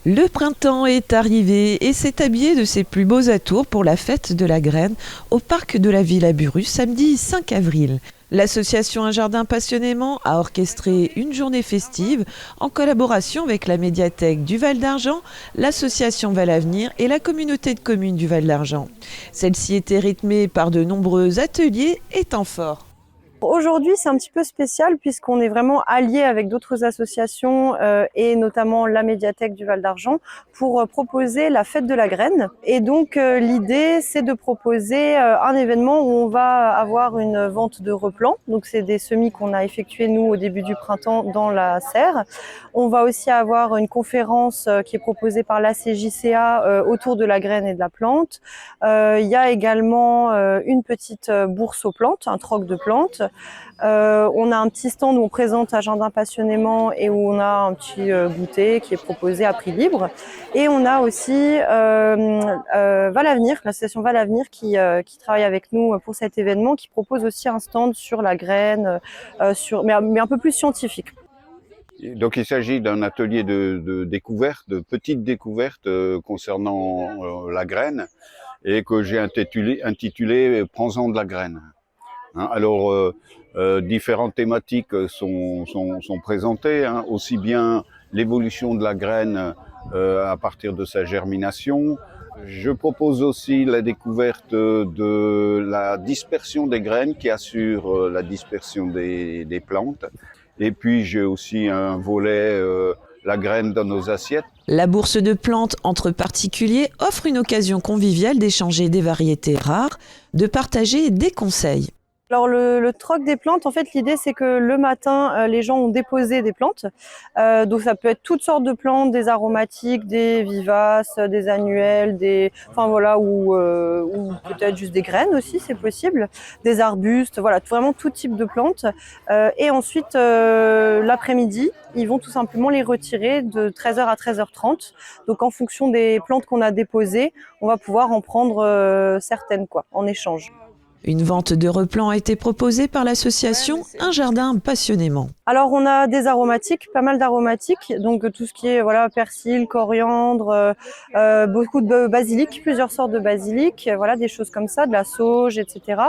Le printemps est arrivé et s'est habillé de ses plus beaux atours pour la fête de la graine au parc de la ville à Buru, samedi 5 avril. L'association Un Jardin Passionnément a orchestré une journée festive en collaboration avec la médiathèque du Val d'Argent, l'association Val Avenir et la communauté de communes du Val d'Argent. Celle-ci était rythmée par de nombreux ateliers et temps forts. Aujourd'hui, c'est un petit peu spécial puisqu'on est vraiment allié avec d'autres associations et notamment la médiathèque du Val d'Argent pour proposer la fête de la graine. Et donc l'idée, c'est de proposer un événement où on va avoir une vente de replants. Donc c'est des semis qu'on a effectués nous au début du printemps dans la serre. On va aussi avoir une conférence qui est proposée par l'ACJCA autour de la graine et de la plante. Il y a également une petite bourse aux plantes, un troc de plantes. On a un petit stand où on présente Un Jardin Passionnément et où on a un petit goûter qui est proposé à prix libre. Et on a aussi Val Avenir, l'association Val Avenir qui travaille avec nous pour cet événement, qui propose aussi un stand sur la graine, mais un peu plus scientifique. Donc il s'agit d'un atelier de découverte, de petites découvertes concernant la graine et que j'ai intitulé Prends-en de la graine. Alors différentes thématiques sont présentées, aussi bien l'évolution de la graine à partir de sa germination. Je propose aussi la découverte de la dispersion des graines qui assure la dispersion des plantes. Et puis j'ai aussi un volet la graine dans nos assiettes. La bourse de plantes entre particuliers offre une occasion conviviale d'échanger des variétés rares, de partager des conseils. Alors le troc des plantes, en fait l'idée c'est que le matin les gens ont déposé des plantes, donc ça peut être toutes sortes de plantes, des aromatiques, des vivaces, des annuelles, ou peut-être juste des graines aussi c'est possible, des arbustes, voilà vraiment tout type de plantes. Et ensuite l'après-midi ils vont tout simplement les retirer de 13h à 13h30. Donc en fonction des plantes qu'on a déposées, on va pouvoir en prendre certaines en échange. Une vente de replants a été proposée par l'association Un Jardin Passionnément. Alors on a des aromatiques, pas mal d'aromatiques, donc tout ce qui est persil, coriandre, beaucoup de basilic, plusieurs sortes de basilic, des choses comme ça, de la sauge, etc.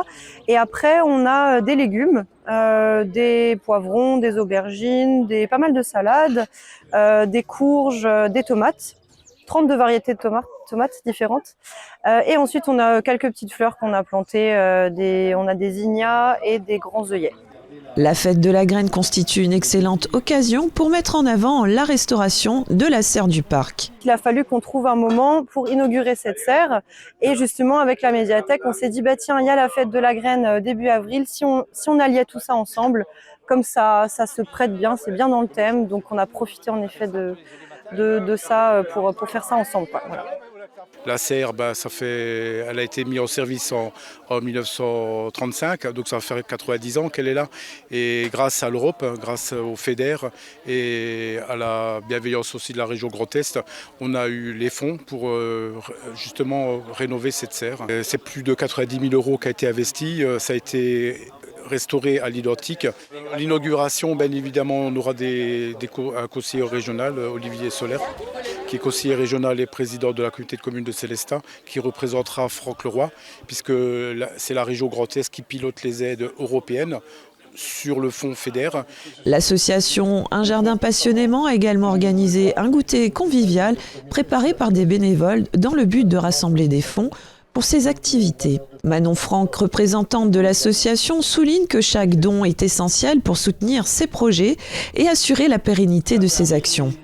Et après on a des légumes, des poivrons, des aubergines, pas mal de salades, des courges, des tomates. 32 variétés de tomates différentes. Et ensuite, on a quelques petites fleurs qu'on a plantées. On a des zinnias et des grands œillets. La fête de la graine constitue une excellente occasion pour mettre en avant la restauration de la serre du parc. Il a fallu qu'on trouve un moment pour inaugurer cette serre. Et justement, avec la médiathèque, on s'est dit, tiens, il y a la fête de la graine début avril. Si on alliait tout ça ensemble, comme ça se prête bien, c'est bien dans le thème. Donc, on a profité en effet de ça pour faire ça ensemble. Voilà. La serre, elle a été mise en service en 1935, donc ça va faire 90 ans qu'elle est là. Et grâce à l'Europe, grâce au FEDER et à la bienveillance aussi de la région Grand Est, on a eu les fonds pour justement rénover cette serre. C'est plus de 90 000 € qui a été investi, ça a été restauré à l'identique. L'inauguration, bien évidemment, on aura un conseiller régional, Olivier Soler, qui est conseiller régional et président de la communauté de communes de Célestat, qui représentera Franck Leroy, puisque c'est la région Grand Est qui pilote les aides européennes sur le fonds FEDER. L'association Un Jardin Passionnément a également organisé un goûter convivial préparé par des bénévoles dans le but de rassembler des fonds pour ces activités. Manon Franck, représentante de l'association, souligne que chaque don est essentiel pour soutenir ses projets et assurer la pérennité de ses actions.